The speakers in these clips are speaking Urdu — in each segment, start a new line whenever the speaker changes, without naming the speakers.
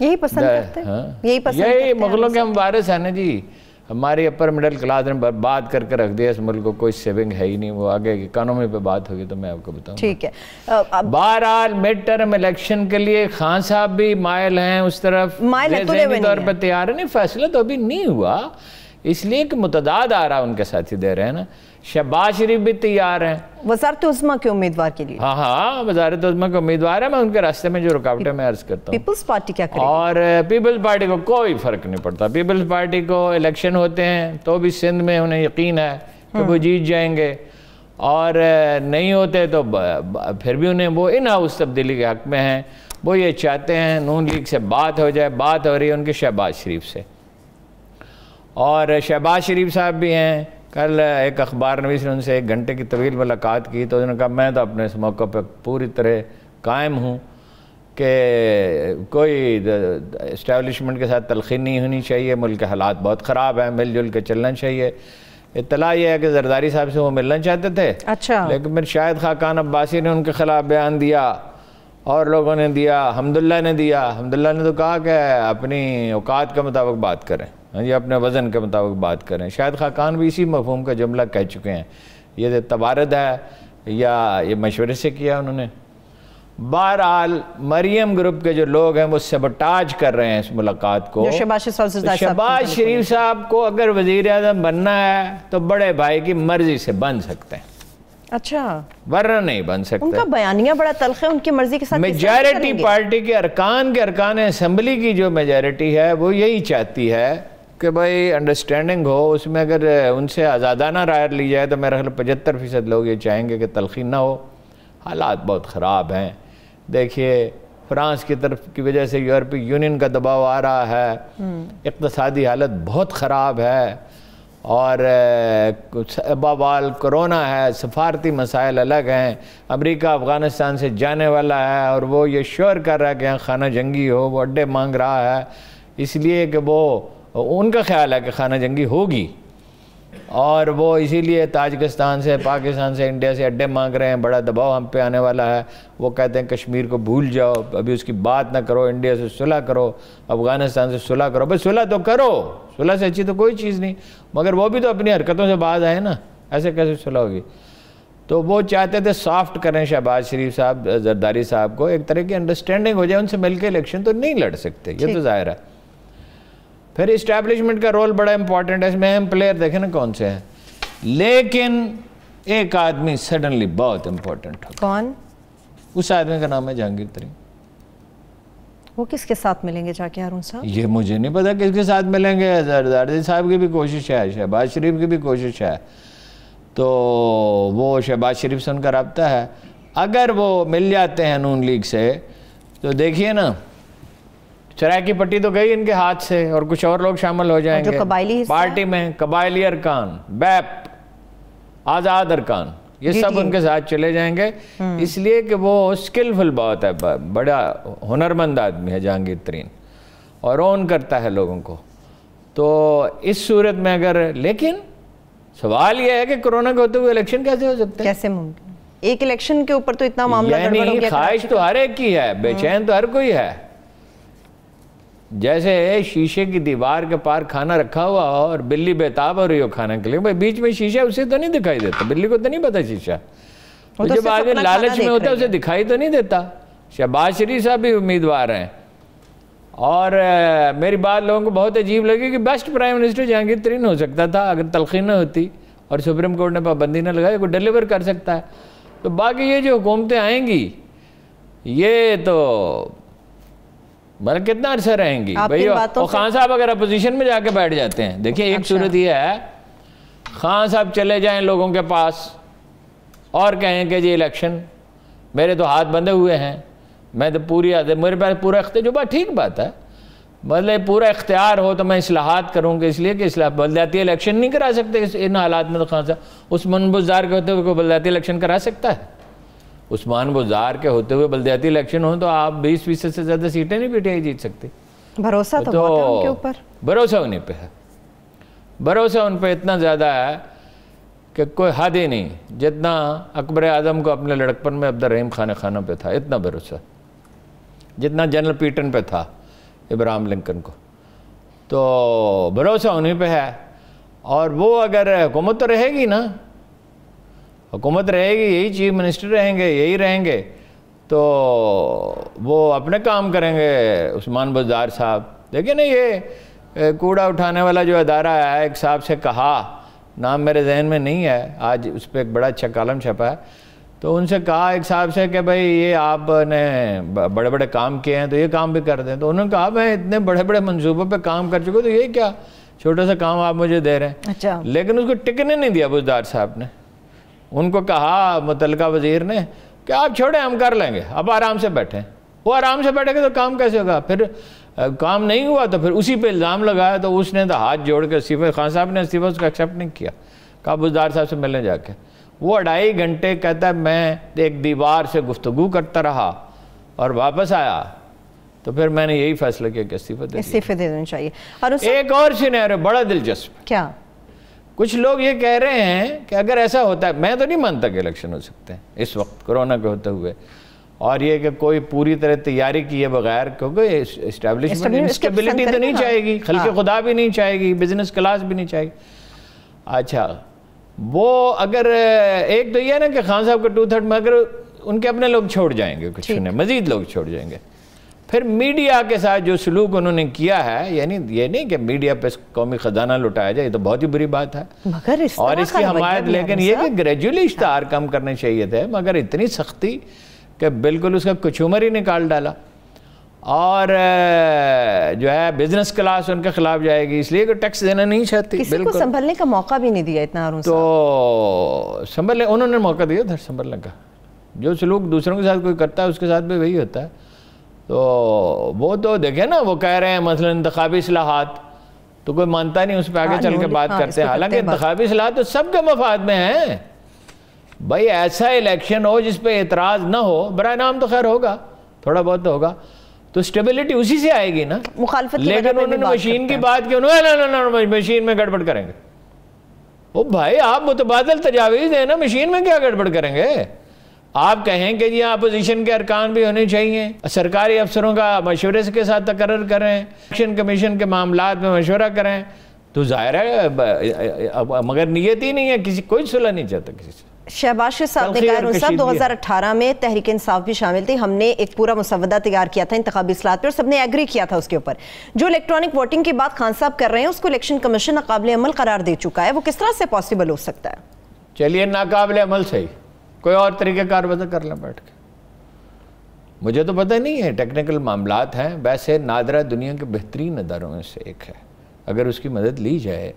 یہی پسند کرتے ہیں،
یہی مغلوں کے ہم وارث ہیں نا جی. ہماری اپر مڈل کلاس نے برباد کر کے رکھ دیا اس ملک کو، کوئی سیونگ ہے ہی نہیں. وہ آگے اکانومی پہ بات ہوگی تو میں آپ کو بتاؤں.
ٹھیک ہے.
بہرحال مڈ ٹرم الیکشن کے لیے خان صاحب بھی مائل ہیں اس طرف، ذہنی طور پہ تیار ہے. نہیں، فیصلہ تو ابھی نہیں ہوا، اس لیے کہ متضاد آ رہا ان کے ساتھی دے رہے ہیں نا. شہباز شریف بھی تیار ہیں
وزارت عظمیٰ کے امیدوار کے لیے.
ہاں وزارت عظمیٰ کے امیدوار ہیں. میں ان کے راستے میں جو رکاوٹیں میں عرض کرتا ہوں.
پیپلز پارٹی کیا کرے گی؟
اور پیپلز پارٹی کو کوئی فرق نہیں پڑتا. پیپلز پارٹی کو الیکشن ہوتے ہیں تو بھی سندھ میں انہیں یقین ہے کہ وہ جیت جائیں گے، اور نہیں ہوتے تو پھر بھی انہیں وہ ان ہاؤس تبدیلی کے حق میں ہیں. وہ یہ چاہتے ہیں نون لیگ سے بات ہو جائے. بات ہو رہی ہے ان کے شہباز شریف سے، اور شہباز شریف صاحب بھی ہیں. کل ایک اخبار نویس نے ان سے 1 گھنٹے کی طویل ملاقات کی تو انہوں نے کہا میں تو اپنے اس موقع پہ پوری طرح قائم ہوں کہ کوئی اسٹیبلشمنٹ کے ساتھ تلخی نہیں ہونی چاہیے. ملک کے حالات بہت خراب ہیں، مل جل کے چلنا چاہیے. اطلاع یہ ہے کہ زرداری صاحب سے وہ ملنا چاہتے تھے،
اچھا،
لیکن پھر شاہد خاقان عباسی نے ان کے خلاف بیان دیا اور لوگوں نے دیا. حمداللہ نے دیا. حمداللہ نے تو کہا کہ اپنی اوقات کے مطابق بات کریں، یہ اپنے وزن کے مطابق بات کریں. شاہد خاقان بھی اسی مفہوم کا جملہ کہہ چکے ہیں. یہ تبارد ہے یا یہ مشورے سے کیا انہوں نے. بہرحال مریم گروپ کے جو لوگ ہیں وہ سبٹاج کر رہے ہیں اس ملاقات کو. شہباز شریف صاحب کو اگر وزیر اعظم بننا ہے تو بڑے بھائی کی مرضی سے بن سکتے ہیں،
اچھا،
ورنہ نہیں بن سکتے.
ان کا بیانیہ بڑا تلخ ہے، ان کی مرضی کے ساتھ.
میجارٹی پارٹی کے ارکان اسمبلی کی جو میجارٹی ہے وہ یہی چاہتی ہے کہ بھائی انڈرسٹینڈنگ ہو. اس میں اگر ان سے آزادانہ رائے لی جائے تو میرا خیال 75% لوگ یہ چاہیں گے کہ تلخی نہ ہو. حالات بہت خراب ہیں. دیکھیے فرانس کی طرف کی وجہ سے یورپی یونین کا دباؤ آ رہا ہے، اقتصادی حالت بہت خراب ہے، اور بوال کرونا ہے، سفارتی مسائل الگ ہیں. امریکہ افغانستان سے جانے والا ہے اور وہ یہ شور کر رہا ہے کہ یہاں خانہ جنگی ہو. وہ اڈے مانگ رہا ہے اس لیے کہ وہ ان کا خیال ہے کہ خانہ جنگی ہوگی، اور وہ اسی لیے تاجکستان سے، پاکستان سے، انڈیا سے اڈے مانگ رہے ہیں. بڑا دباؤ ہم پہ آنے والا ہے. وہ کہتے ہیں کشمیر کو بھول جاؤ، ابھی اس کی بات نہ کرو، انڈیا سے صلح کرو، افغانستان سے صلح کرو. بس صلح تو کرو، صلح سے اچھی تو کوئی چیز نہیں، مگر وہ بھی تو اپنی حرکتوں سے باز آئے نا. ایسے کیسے صلح ہوگی؟ تو وہ چاہتے تھے سافٹ کریں شہباز شریف صاحب زرداری صاحب کو، ایک طرح کی انڈرسٹینڈنگ ہو جائے. ان سے مل کے الیکشن تو نہیں لڑ سکتے، یہ تو ظاہر ہے. پھر اسٹیبلشمنٹ کا رول بڑا امپورٹنٹ ہے. اس میں اہم پلیئر دیکھیں نا کون سے ہیں، لیکن ایک آدمی سڈنلی بہت امپورٹنٹ ہو.
کون؟
اس آدمی کا نام ہے جہانگیر ترین.
وہ کس کے ساتھ ملیں گے جا کے ہارون صاحب؟
یہ مجھے نہیں پتا کس کے ساتھ ملیں گے. زرداری صاحب کی بھی کوشش ہے، شہباز شریف کی بھی کوشش ہے، تو وہ شہباز شریف سے ان کا رابطہ ہے. اگر وہ مل جاتے ہیں نون لیگ سے تو دیکھیے نا چرائے کی پٹی تو گئی ان کے ہاتھ سے، اور کچھ اور لوگ شامل ہو جائیں گے پارٹی میں. قبائلی ارکان، بیپ، آزاد ارکان، یہ سب ان کے ساتھ چلے جائیں گے. اس لیے کہ وہ سکلفل بہت ہے، بڑا ہنرمند آدمی ہے جہانگیر ترین، اور اون کرتا ہے لوگوں کو. تو اس صورت میں اگر، لیکن سوال یہ ہے کہ کرونا کے ہوتے ہوئے الیکشن کیسے ہو سکتے ہیں؟
کیسے ممکن؟ ایک الیکشن کے اوپر تو اتنا معاملہ گڑبڑ ہو گیا.
خواہش تو ہر ایک کی ہے، بے چین تو ہر کوئی ہے. جیسے شیشے کی دیوار کے پار کھانا رکھا ہوا اور بلی بےتاب ہو رہی ہو کھانے کے لیے، بیچ میں شیشہ اسے تو نہیں دکھائی دیتا، بلی کو تو نہیں پتا شیشہ. جب آدمی لالچ میں ہوتا ہے اسے دکھائی تو نہیں دیتا. شہباز شریف صاحب بھی امیدوار ہیں، اور میری بات لوگوں کو بہت عجیب لگی کہ بیسٹ پرائم منسٹر جہانگیر ترین ہو سکتا تھا اگر تلخی نہ ہوتی اور سپریم کورٹ نے پابندی نہ لگائی. کوئی ڈیلیور کر سکتا ہے. تو باقی یہ جو حکومتیں آئیں گی یہ تو مطلب کتنا عرصہ رہیں گی بھائی. اور خان صاحب اگر اپوزیشن میں جا کے بیٹھ جاتے ہیں، دیکھیں ایک صورت یہ ہے خان صاحب چلے جائیں لوگوں کے پاس اور کہیں کہ جی الیکشن میرے تو ہاتھ بندھے ہوئے ہیں، میں تو میرے پاس پورا اختیار، جو بات ٹھیک بات ہے، مطلب پورا اختیار ہو تو میں اصلاحات کروں گا. اس لیے کہ بلدیاتی الیکشن نہیں کرا سکتے ان حالات میں. تو خان صاحب عثمان بزدار کے ہوتے ہوئے کوئی بلدیاتی الیکشن کرا سکتا ہے؟ عثمان بزدار کے ہوتے ہوئے بلدیاتی الیکشن ہوں تو آپ 20% سے زیادہ سیٹیں نہیں پی ٹی آئی جیت سکتے.
بھروسہ تو بہت ہے ان کے اوپر.
بھروسہ انہیں پہ ہے، بھروسہ ان پہ اتنا زیادہ ہے کہ کوئی حد ہی نہیں. جتنا اکبر اعظم کو اپنے لڑکپن میں عبدالرحیم خان خانہ پہ تھا اتنا بھروسہ، جتنا جنرل پیٹن پہ تھا ابراہم لنکن کو، تو بھروسہ انہیں پہ ہے. اور وہ اگر حکومت تو رہے گی نا، حکومت رہے گی، یہی چیف منسٹر رہیں گے، یہی رہیں گے، تو وہ اپنے کام کریں گے. عثمان بزدار صاحب دیکھیں نا، یہ کوڑا اٹھانے والا جو ادارہ ہے، ایک صاحب سے کہا، نام میرے ذہن میں نہیں ہے آج، اس پہ ایک بڑا اچھا کالم چھپا ہے، تو ان سے کہا ایک صاحب سے کہ بھائی یہ آپ نے بڑے بڑے کام کیے ہیں تو یہ کام بھی کر دیں. تو انہوں نے کہا میں اتنے بڑے بڑے منصوبوں پہ کام کر چکا، تو یہ کیا چھوٹا سا کام آپ مجھے دے رہے ہیں.
اچھا.
لیکن اس کو ٹکنے نہیں دیا بزدار صاحب نے. ان کو کہا متعلقہ وزیر نے کہ آپ چھوڑیں، ہم کر لیں گے، اب آرام سے بیٹھیں. وہ آرام سے بیٹھے گے تو کام کیسے ہوگا؟ پھر کام نہیں ہوا تو پھر اسی پہ الزام لگایا، تو اس نے تو ہاتھ جوڑ کے استعفیٰ، خان صاحب نے استعفیٰ اس کا ایکسیپٹ نہیں کیا. کہا بزدار صاحب سے ملنے جا کے. وہ 2.5 گھنٹے کہتا ہے میں ایک دیوار سے گفتگو کرتا رہا اور واپس آیا، تو پھر میں نے یہی فیصلہ کیا کہ استعفیٰ دے
دینا چاہیے.
ایک اور سینیریو بڑا دلچسپ.
کیا؟
کچھ لوگ یہ کہہ رہے ہیں کہ اگر ایسا ہوتا ہے، میں تو نہیں مانتا کہ الیکشن ہو سکتے ہیں اس وقت کرونا کے ہوتے ہوئے، اور یہ کہ کوئی پوری طرح تیاری کیے بغیر، کیونکہ اسٹیبلشمنٹ انسٹیبلٹی تو نہیں چاہے گی، خلق خدا بھی نہیں چاہے گی، بزنس کلاس بھی نہیں چاہے گی. اچھا، وہ اگر ایک تو یہ ہے نا کہ خان صاحب کے 2/3 میں اگر ان کے اپنے لوگ چھوڑ جائیں گے، کچھ نے مزید لوگ چھوڑ جائیں گے، پھر میڈیا کے ساتھ جو سلوک انہوں نے کیا ہے، یعنی یہ نہیں کہ میڈیا پہ قومی خزانہ لٹایا جائے، یہ تو بہت ہی بری بات ہے اور اس کی حمایت، لیکن یہ کہ گریجولی اشتہار کم کرنے چاہیے تھے، مگر اتنی سختی کہ بالکل اس کا کچھومر ہی نکال ڈالا. اور جو ہے بزنس کلاس ان کے خلاف جائے گی، اس لیے کہ ٹیکس دینا نہیں چاہتی.
کسی کو سنبھلنے کا موقع بھی نہیں دیا اتنا.
تو سنبھلنے انہوں نے موقع دیا تھا سنبھلنے کا. جو سلوک دوسروں کے ساتھ کوئی کرتا ہے اس کے ساتھ بھی وہی ہوتا ہے. تو وہ تو دیکھیں نا، وہ کہہ رہے ہیں مثلا انتخابی اصلاحات، تو کوئی مانتا نہیں، اس پہ آگے چل کے بات کرتے ہیں. حالانکہ انتخابی اصلاحات تو سب کے مفاد میں ہیں. بھائی ایسا الیکشن ہو جس پہ اعتراض نہ ہو، برائے نام تو خیر ہوگا، تھوڑا بہت تو ہوگا، تو اسٹیبلٹی اسی سے آئے گی نا.
مخالفت
لیکن انہوں نے مشین کی بات کی، انہوں نے مشین میں گڑبڑ کریں گے. او بھائی آپ متبادل تجاویز دیں نا، مشین میں کیا گڑبڑ کریں گے؟ آپ کہیں کہ جی اپوزیشن کے ارکان بھی ہونے چاہیے، سرکاری افسروں کا مشورے کے ساتھ تقرر کریں، الیکشن کمیشن کے معاملات میں مشورہ کریں، تو ظاہر ہے مگر نیت ہی نہیں ہے، کسی کوئی صلح نہیں چاہتا کسی سے.
شہباز شاہ صاحب نے کہا صاحب 2018 میں تحریک انصاف بھی شامل تھی، ہم نے ایک پورا مسودہ تیار کیا تھا انتخابی اصلاحات پہ اور سب نے ایگری کیا تھا اس کے اوپر. جو الیکٹرانک ووٹنگ کی بات خان صاحب کر رہے ہیں اس کو الیکشن کمیشن ناقابل عمل قرار دے چکا ہے، وہ کس طرح سے پاسبل ہو سکتا ہے؟
چلیے ناقابل عمل صحیح، کوئی اور طریقہ کار بتا کر لیں بیٹھ کے. مجھے تو پتہ نہیں ہے، ٹیکنیکل معاملات ہیں. ویسے نادرہ دنیا کے بہترین اداروں میں سے ایک ہے، اگر اس کی مدد لی جائے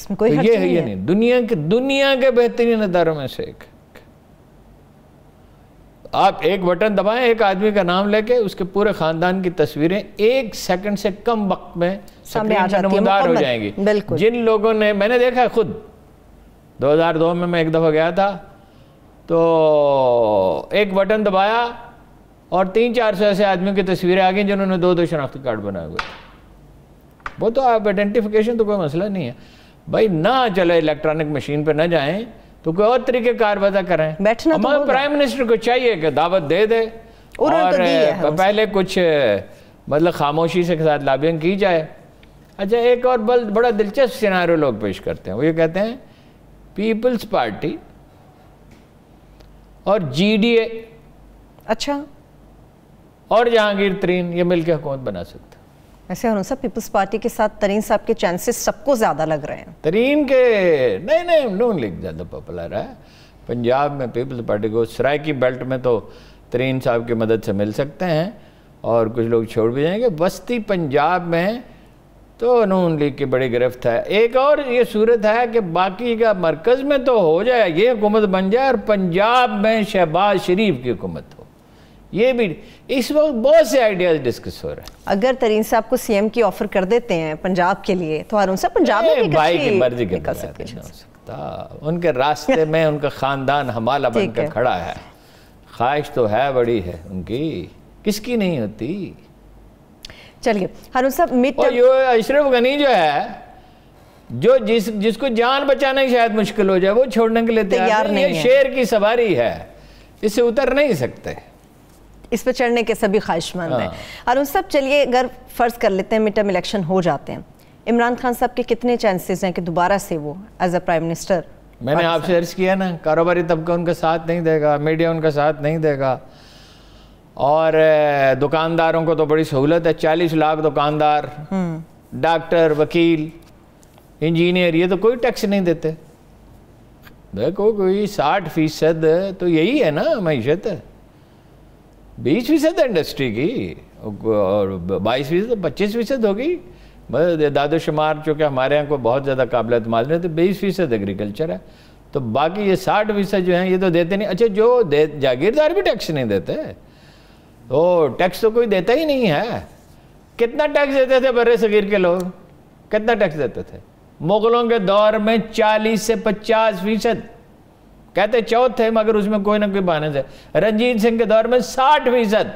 تو یہ ہے، یہ نہیں، دنیا کے بہترین اداروں میں سے ایک. آپ ایک بٹن دبائیں، ایک آدمی کا نام لے کے اس کے پورے خاندان کی تصویریں 1 سیکنڈ سے کم وقت میں سکرین سے نمودار ہو جائیں گی. جن لوگوں نے، میں نے دیکھا ہے خود، 2002 میں ایک دفعہ گیا تھا، تو ایک بٹن دبایا اور 300-400 ایسے آدمیوں کی تصویریں آ گئیں جنہوں نے 2 شناختی کارڈ بنائے ہوئے. وہ تو آپ آئیڈینٹیفیکیشن تو کوئی مسئلہ نہیں ہے. بھائی نہ چلے الیکٹرانک مشین پہ نہ جائیں تو کوئی اور طریقے کار بتا کریں. مگر پرائم منسٹر کو چاہیے کہ دعوت دے دے اور پہلے کچھ مطلب خاموشی سے ساتھ لابینگ کی جائے. اچھا، ایک اور بڑا دلچسپ سیناریو لوگ پیش کرتے ہیں، وہ یہ کہتے ہیں پیپلز پارٹی اور جی ڈی اے،
اچھا، اور
جہانگیر ترین یہ مل کے حکومت بنا سکتے.
ایسے ہنو صاحب پیپلز پارٹی کے ساتھ ترین صاحب کے چانسز سب کو زیادہ لگ رہے ہیں.
ترین کے نہیں نون لیگ زیادہ پاپولر ہے پنجاب میں. پیپلز پارٹی کو سرائکی بیلٹ میں تو ترین صاحب کی مدد سے مل سکتے ہیں اور کچھ لوگ چھوڑ بھی جائیں گے. وسطی پنجاب میں تو نون لیگ کی بڑی گرفت ہے. ایک اور یہ صورت ہے کہ باقی کا مرکز میں تو ہو جائے، یہ حکومت بن جائے اور پنجاب میں شہباز شریف کی حکومت ہو. یہ بھی اس وقت بہت سے آئیڈیاز ڈسکس ہو رہے ہیں.
اگر ترین صاحب کو سی ایم کی آفر کر دیتے ہیں پنجاب کے لیے تو ہارون صاحب پنجاب میں بھی
بھائی کی مرضی کے بغیر نہیں ہو سکتا. ان کے راستے میں ان کا خاندان حمالہ بن کر کھڑا ہے. خواہش تو ہے بڑی ہے ان کی، کس کی نہیں ہوتی.
چلیے ہارون صاحب،
اور یہ اشرف غنی جو ہے، جو جس کو جان بچانا ہی شاید مشکل ہو جائے وہ چھوڑنے کے لیے تیار نہیں ہے. شیر کی سواری ہے، اس سے اتر نہیں سکتے.
اس پہ چڑھنے کے سبھی خواہش مند ہیں. ہارون صاحب چلیے اگر فرض کر لیتے ہیں مڈ ٹرم الیکشن ہو جاتے ہیں, عمران خان صاحب کے کتنے چانسز ہیں کہ دوبارہ سے وہ ایز اے پرائم منسٹر؟
میں نے آپ سے عرض کیا نا, کاروباری طبقہ ان کا ساتھ نہیں دے گا, میڈیا ان کا ساتھ نہیں دے گا, اور دکانداروں کو تو بڑی سہولت ہے, 40 لاکھ دکاندار, ڈاکٹر, وکیل, انجینئر, یہ تو کوئی ٹیکس نہیں دیتے. دیکھو کوئی 60% تو یہی ہے نا معیشت, 20% انڈسٹری کی, اور 22% 25% ہوگی داد و شمار, چونکہ ہمارے یہاں کوئی بہت زیادہ قابل اعتماد نہیں, تو 20% ایگریکلچر ہے. تو باقی یہ 60% جو ہیں یہ تو دیتے نہیں. اچھا جو جاگیردار بھی ٹیکس نہیں دیتے, تو ٹیکس تو کوئی دیتا ہی نہیں ہے. کتنا ٹیکس دیتے تھے برِ صغیر کے لوگ, کتنا ٹیکس دیتے تھے؟ مغلوں کے دور میں 40 سے 50%, کہتے چوتھ تھے مگر اس میں کوئی نہ کوئی بہانے سے. رنجیت سنگھ کے دور میں 60%.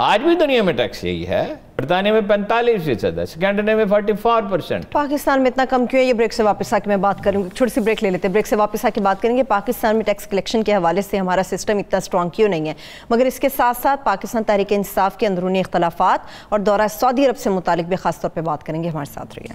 آج بھی دنیا میں ٹیکس یہی ہے. برطانیہ میں 45% ہے, سکینڈینیو میں 44%.
پاکستان میں اتنا کم کیوں ہے؟ یہ بریک سے واپس آ کے میں بات کروں گی, چھوٹی سی بریک لے لیتے ہیں, بریک سے واپس آ کے بات کریں گے پاکستان میں ٹیکس کلیکشن کے حوالے سے ہمارا سسٹم اتنا سٹرونگ کیوں نہیں ہے. مگر اس کے ساتھ ساتھ پاکستان تحریک انصاف کے اندرونی اختلافات اور دورہ سعودی عرب سے متعلق بھی خاص طور پہ بات کریں گے. ہمارے ساتھ رہیے.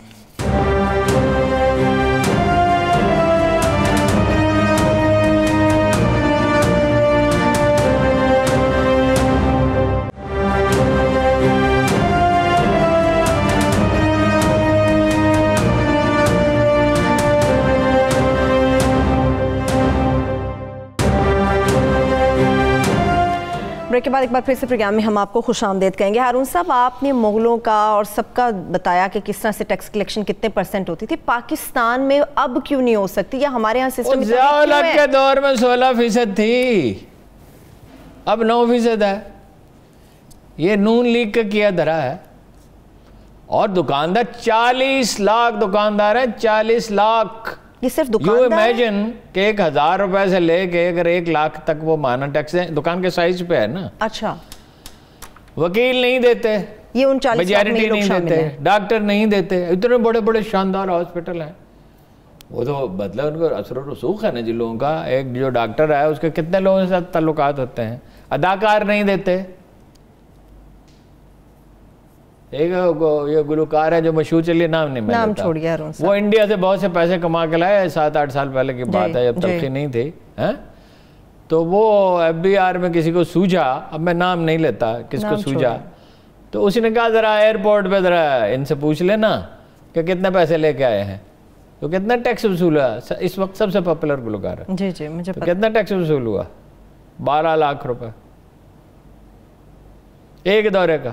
بریک کے بعد ایک بار پھر سے پروگرام میں ہم آپ کو خوش آمدید کہیں گے. ہارون صاحب, آپ نے مغلوں کا اور سب کا بتایا کہ کس طرح سے ٹیکس کلیکشن کتنے % ہوتی تھی. پاکستان میں اب کیوں نہیں ہو سکتی, یا ہمارے یہاں سسٹم
ضیاء الحق کے دور میں 16% تھی, اب 9% ہے. یہ نون لیگ کا کیا دھرا ہے. اور دکاندار 40 لاکھ دکاندار ہیں, 40 لاکھ.
یہ صرف
یو امیجن کہ 1000 روپے سے لے کے اگر 1 لاکھ تک وہ مانا ٹیکس ہے, دکان کے سائز پہ ہے نا.
اچھا,
وکیل نہیں دیتے,
یہ ان 40
میجارٹی نہیں دیتے, ڈاکٹر نہیں دیتے. اتنے بڑے بڑے شاندار ہاسپٹل ہیں, وہ تو مطلب ان کو اثر و رسوخ ہے نا جن لوگوں کا. ایک جو ڈاکٹر ہے اس کے کتنے لوگوں کے ساتھ تعلقات ہوتے ہیں. اداکار نہیں دیتے. ایک یہ گلوکار ہے جو مشہور, چلیے نام نہیں میں لیتا, وہ انڈیا سے بہت سے پیسے کما کے لائے, 7-8 سال پہلے کی بات ہے جب تلخی نہیں تھی. تو وہ FBI میں کسی کو سوجھا, اب میں نام نہیں لیتا کس کو سوجھا, تو اس نے کہا ذرا ایئرپورٹ پہ ذرا ان سے پوچھ لینا کہ کتنے پیسے لے کے آئے ہیں, تو کتنا ٹیکس وصول ہوا. اس وقت سب سے پاپولر گلوکار ہے.
جی جی مجھے
پتا. کتنا ٹیکس وصول ہوا؟ 12 لاکھ روپے ایک دورے کا.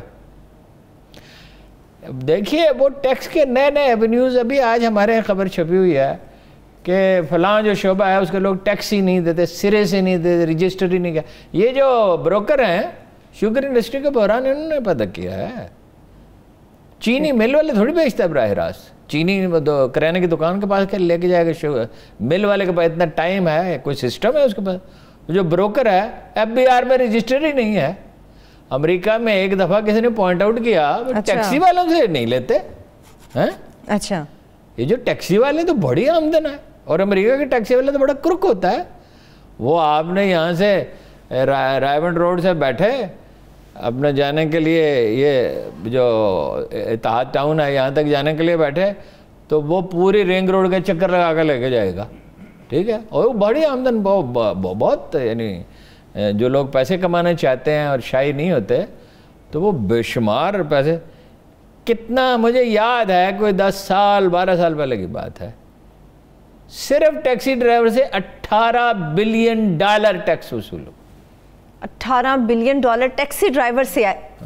دیکھیے وہ ٹیکس کے نئے نئے ایونیوز. ابھی آج ہمارے یہاں خبر چھپی ہوئی ہے کہ فلاں جو شعبہ ہے اس کے لوگ ٹیکس ہی نہیں دیتے, سرے سے نہیں دیتے, رجسٹر ہی نہیں کیا. یہ جو بروکر ہیں شوگر انڈسٹری کے بحران انہوں نے پیدا کیا ہے. چینی مل والے تھوڑی بیچتا ہے براہ راست. چینی کرانے کی دکان کے پاس لے کے جائے گا شوگر مل والے کے پاس اتنا ٹائم ہے, کوئی سسٹم ہے اس کے پاس. جو بروکر ہے FBI میں رجسٹر ہی نہیں ہے. امریکہ میں ایک دفعہ کسی نے پوائنٹ آؤٹ کیا, ٹیکسی والوں سے نہیں لیتے.
اچھا,
یہ جو ٹیکسی والے تو بڑی آمدن ہے, اور امریکہ کے ٹیکسی والے تو بڑا کرک ہوتا ہے. وہ آپ نے یہاں سے رائبنڈ روڈ سے بیٹھے اپنے جانے کے لیے, یہ جو اتحاد ٹاؤن ہے یہاں تک جانے کے لیے بیٹھے, تو وہ پوری رنگ روڈ کا چکر لگا کے لے کے جائے گا. ٹھیک ہے, اور وہ بڑی آمدن بہت, یعنی جو لوگ پیسے کمانا چاہتے ہیں اور شائی نہیں ہوتے تو وہ بے شمار پیسے. کتنا مجھے یاد ہے, کوئی 10 سال 12 سال پہلے کی بات ہے, صرف ٹیکسی ڈرائیور سے $18 بلین ٹیکس وصول ہو.
$18 بلین ٹیکسی ڈرائیور سے آئے.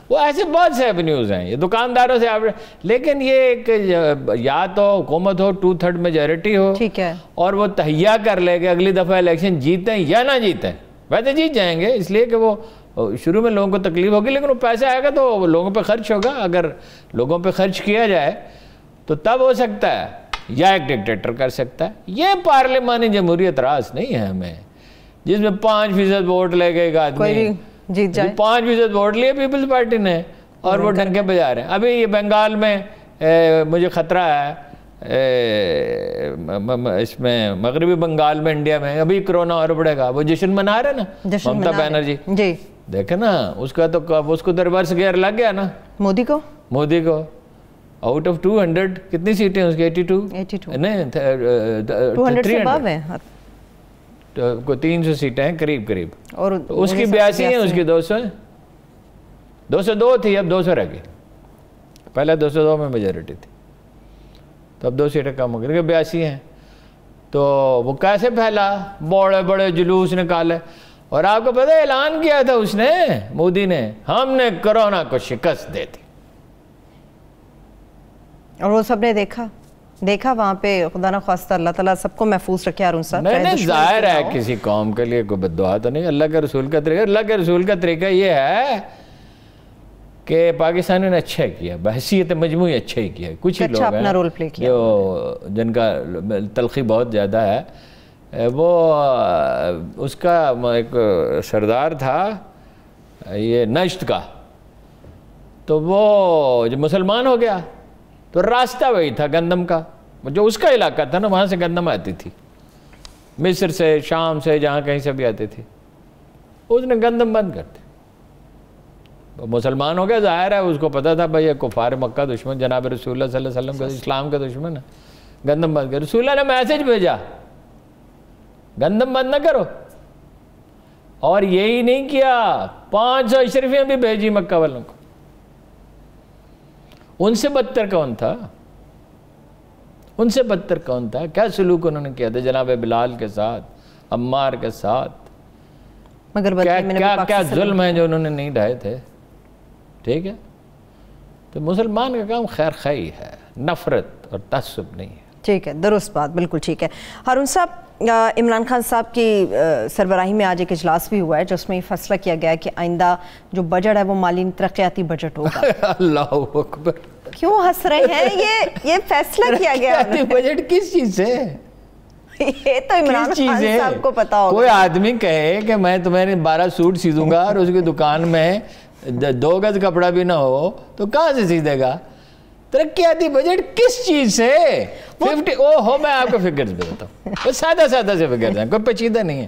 وہ ایسے بہت سے ایونیوز ہیں, یہ دکانداروں سے. لیکن یہ ایک یا تو حکومت ہو 2/3 میجورٹی ہو,
ٹھیک ہے,
اور وہ تہیا کر لے کہ اگلی دفعہ الیکشن جیتیں یا نہ جیتیں. ویسے جیت جائیں گے اس لیے کہ وہ شروع میں لوگوں کو تکلیف ہوگی, لیکن وہ پیسہ آئے گا تو لوگوں پہ خرچ ہوگا. اگر لوگوں پہ خرچ کیا جائے تو تب ہو سکتا ہے, یا ایک ڈکٹیٹر کر سکتا ہے. یہ پارلیمانی جمہوریت راس نہیں ہے ہمیں, جس میں 5% ووٹ لے گئے ایک آدمی
جیت جائے.
5% ووٹ لیے پیپلز پارٹی نے, اور وہ ڈنکے بجا رہے ہیں. ابھی یہ بنگال میں مجھے خطرہ ہے اس میں مغربی بنگال میں انڈیا میں ابھی کرونا اور بڑھے گا, وہ جشن منا رہے نا ممتا بینرجی, جی دیکھیں نا اس کا تو اس کو ریورس گیئر لگ گیا نا مودی کو. آؤٹ آف 200 کتنی سیٹیں اس کی 82 نہیں 300 سیٹیں ہیں قریب, اور اس کی 82 ہیں, اس کی 200 ہیں, 202 تھی اب 200 رہ گئی, پہلے 202 میں میجورٹی تھی تو اب 2 سیٹیں کم ہو گئی, 82 ہیں. تو وہ کیسے پھیلا, بڑے بڑے جلوس نکالے, اور آپ کو پتہ ہے اعلان کیا تھا اس نے, مودی نے, ہم نے کرونا کو شکست دے دی,
اور وہ سب نے دیکھا وہاں پہ. خدا نہ خواستہ اللہ تعالیٰ سب کو محفوظ رکھے ہارون صاحب.
نہیں ظاہر ہے کسی قوم کے لیے کوئی بد دعا تو نہیں, اللہ کے رسول کا طریقہ یہ ہے کہ پاکستانی نے اچھا کیا, بحثیت مجموعی اچھا ہی کیا. کچھ ہی لوگ ہیں جو جن کا تلخی بہت زیادہ ہے, وہ اس کا ایک سردار تھا یہ نشت کا, تو وہ جو مسلمان ہو گیا تو راستہ وہی تھا گندم کا, جو اس کا علاقہ تھا نا وہاں سے گندم آتی تھی, مصر سے شام سے جہاں کہیں سے بھی آتی تھی, اس نے گندم بند کر دی. مسلمان ہو گیا, ظاہر ہے اس کو پتا تھا بھائی یہ کفار مکہ دشمن جناب رسول اللہ صلی اللہ علیہ وسلم کا اسلام کا دشمن ہے, گندم بند کر. رسول اللہ نے میسج بھیجا گندم بند نہ کرو, اور یہی نہیں کیا, 500 اشرفیاں بھی بھیجی مکہ والوں کو. ان سے بدتر کون تھا, کیا سلوک انہوں نے کیا تھا جناب بلال کے ساتھ, عمار کے ساتھ, مگر کیا ظلم ہے جو انہوں نے نہیں ڈھائے تھے. ٹھیک ہے, تو مسلمان کا کام خیر خواہی ہے, نفرت اور تعصب نہیں ہے.
ٹھیک ہے, درست بات, بالکل ٹھیک ہے. ہارون صاحب, عمران خان صاحب کی سربراہی میں آج ایک اجلاس بھی ہوا ہے جس میں یہ فیصلہ کیا گیا ہے کہ آئندہ جو بجٹ ہے وہ مالی ترقیاتی بجٹ ہوگا. اللہ اکبر, کیوں ہنس رہے ہیں؟ یہ فیصلہ کیا گیا ہے.
بجٹ کس چیز سے؟
یہ تو عمران خان صاحب کو پتا ہوگا.
کوئی آدمی کہے کہ میں تمہیں 12 سوٹ سی دوں گا اور اس کی دکان میں 2 گز کپڑا بھی نہ ہو تو کہاں سے سی دے گا؟ ترقیاتی بجٹ کس چیز سے؟ 50 میں آپ کو فگرز بتاتا ہوں, سادہ سے فگرز ہیں, کوئی پیچیدہ نہیں ہے.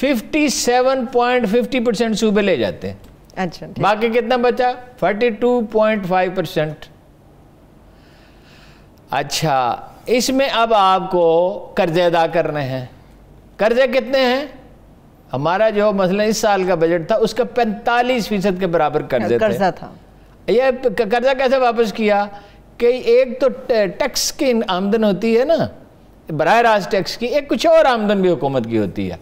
57.50% صوبے لے جاتے ہیں,
اچھا
باقی کتنا بچا؟ 42.5%. اچھا, اس میں اب آپ کو قرضے ادا کرنے ہیں. قرضے کتنے ہیں؟ ہمارا جو مثلا اس سال کا بجٹ تھا اس کا 45% کے برابر قرضہ تھا. یہ قرضہ کیسے واپس کیا کہ ایک تو ٹیکس کی آمدن ہوتی ہے نا, براہ راست ٹیکس کی, ایک کچھ اور آمدن بھی حکومت کی ہوتی ہے.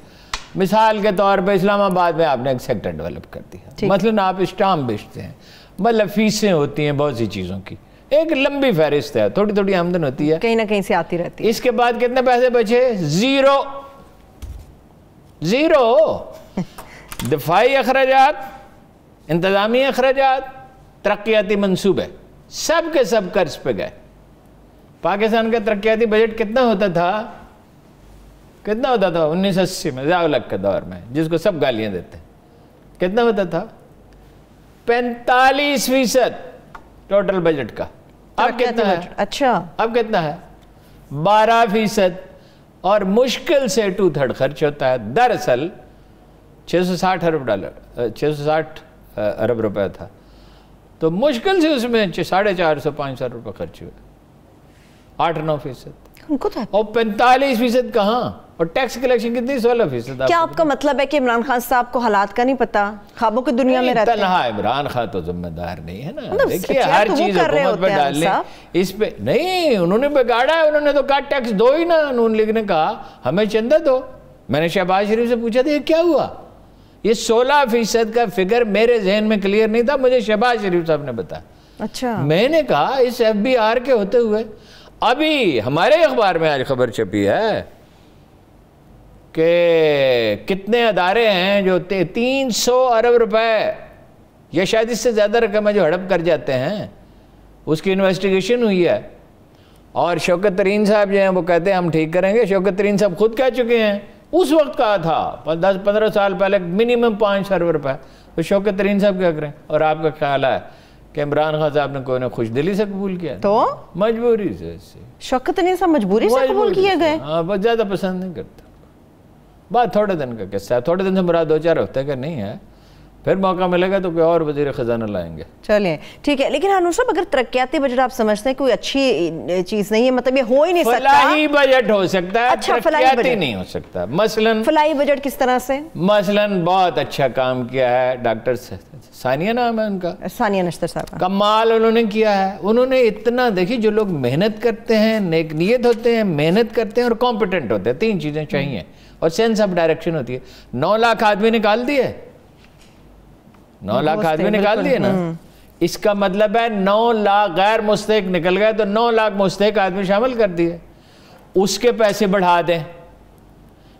مثال کے طور پہ اسلام آباد میں آپ نے ایک سیکٹر ڈیولپ کر دیا, مثلا آپ اسٹامپ بیچتے ہیں, مطلب فیسیں ہوتی ہیں بہت سی چیزوں کی, ایک لمبی فہرست ہے, تھوڑی آمدن ہوتی ہے,
کہیں نہ کہیں سے آتی رہتی ہے.
اس کے بعد کتنے پیسے بچے؟ زیرو. دفاعی اخراجات, انتظامی اخراجات, ترقیاتی منصوبے, سب کے سب قرض پہ گئے. پاکستان کا ترقیاتی بجٹ کتنا ہوتا تھا 1980 میں ضیاء الحق کے دور میں, جس کو سب گالیاں دیتے ہیں, کتنا ہوتا تھا؟ 45% ٹوٹل بجٹ کا. اب کتنا ہے؟
اچھا,
اب کتنا ہے؟ 12%, اور مشکل سے 2/3 خرچ ہوتا ہے. دراصل $660 ارب روپے تھا, تو مشکل سے اس میں 450-500 روپے خرچ ہوئے, 8-9%. اور 45% کہاں؟ اور ٹیکس کلیکشن کتنی؟ 16%.
کیا آپ کا مطلب ہے کہ عمران خان صاحب کو حالات کا نہیں پتا, خوابوں کی دنیا میں رہتے ہیں؟
تنہا عمران خان تو ذمہ دار نہیں ہے نا, دیکھیے ہر چیز حکومت پہ ڈال لیں, اس پہ نہیں, انہوں نے بگاڑا ہے. انہوں نے تو کہا ٹیکس دو ہی نا, نون لیگ نے کہا ہمیں چندہ دو. میں نے شہباز شریف سے پوچھا تھا یہ کیا ہوا؟ یہ 16% کا فگر میرے ذہن میں کلیئر نہیں تھا, مجھے شہباز شریف صاحب نے بتایا.
اچھا, میں
نے کہا اس FBR کے ہوتے ہوئے, ابھی ہمارے اخبار میں آج خبر چھپی ہے کہ کتنے ادارے ہیں جو 300 ارب روپے یا شاید اس سے زیادہ رقم ہے جو ہڑپ کر جاتے ہیں, اس کی انویسٹیگیشن ہوئی ہے. اور شوکت ترین صاحب جو ہیں وہ کہتے ہیں ہم ٹھیک کریں گے. شوکت ترین صاحب خود کہہ چکے ہیں, اس وقت کہا تھا 10-15 سال پہلے منیمم 5 ارب روپے. تو شوکت ترین صاحب کیا کریں؟ اور آپ کا خیال ہے کہ عمران خان صاحب نے کوئی نے خوش دلی سے قبول کیا؟
تو
مجبوری سے.
شوکت انیس صاحب مجبوری سے قبول کیے گئے؟
ہاں، بہت زیادہ پسند نہیں کرتا. بات تھوڑے دن کا قصہ ہے، تھوڑے دن سے مراد 2-4 ہفتے کا نہیں ہے. پھر موقع ملے گا تو کوئی اور وزیر خزانہ لائیں گے.
چلیں ٹھیک ہے. لیکن ہارون صاحب اگر ترقیاتی بجٹ آپ سمجھتے ہیں کوئی اچھی چیز نہیں ہے، مطلب یہ ہو ہی نہیں سکتا.
فلاحی بجٹ ہو سکتا ہے، ترقیاتی نہیں ہو سکتا. مثلاً
فلاحی بجٹ کس طرح سے؟
مثلاً بہت اچھا کام کیا ہے ڈاکٹر ثانیہ نام ہے ان کا،
ثانیہ نشتر صاحب،
کمال انہوں نے کیا ہے. انہوں نے اتنا دیکھی، جو لوگ محنت کرتے ہیں، نیک نیت ہوتے ہیں، محنت کرتے ہیں اور کمپیٹنٹ ہوتے ہیں، 3 چیزیں چاہیے اور سینس آف ڈائریکشن ہوتی ہے. 9 لاکھ آدمی نکال دیے، 9 لاکھ آدمی نکال دیے نا. اس کا مطلب ہے 9 لاکھ غیر مستحق نکل گئے تو 9 لاکھ مستحق آدمی شامل کر دیے. اس کے پیسے بڑھا دیں،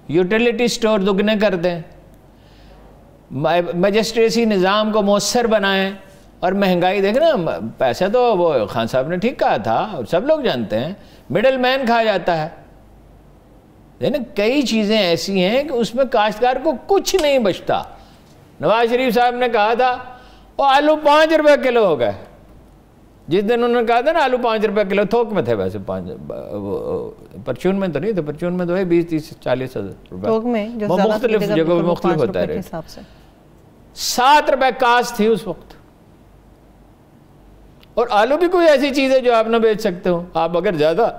یوٹیلیٹی سٹور دگنے کر دیں، مجسٹریسی نظام کو مؤثر بنائیں. اور مہنگائی دیکھنا، پیسہ تو وہ خان صاحب نے ٹھیک کہا تھا، سب لوگ جانتے ہیں، مڈل مین کھا جاتا ہے. کئی چیزیں ایسی ہیں کہ اس میں کاشتکار کو کچھ نہیں بچتا. نواز شریف صاحب نے کہا تھا وہ آلو 5 روپے کلو ہو گئے. جس دن انہوں نے کہا تھا نا آلو 5 روپے کلو، تھوک میں تھے ویسے، پرچون میں تو نہیں تھے، پرچون میں تو 20-30-40 روپے، وہ مختلف جگہوں میں مختلف ہوتا ہے. 7 روپے کاس تھی اس وقت. اور آلو بھی کوئی ایسی چیز ہے جو آپ نہ بیچ سکتے ہو. آپ اگر زیادہ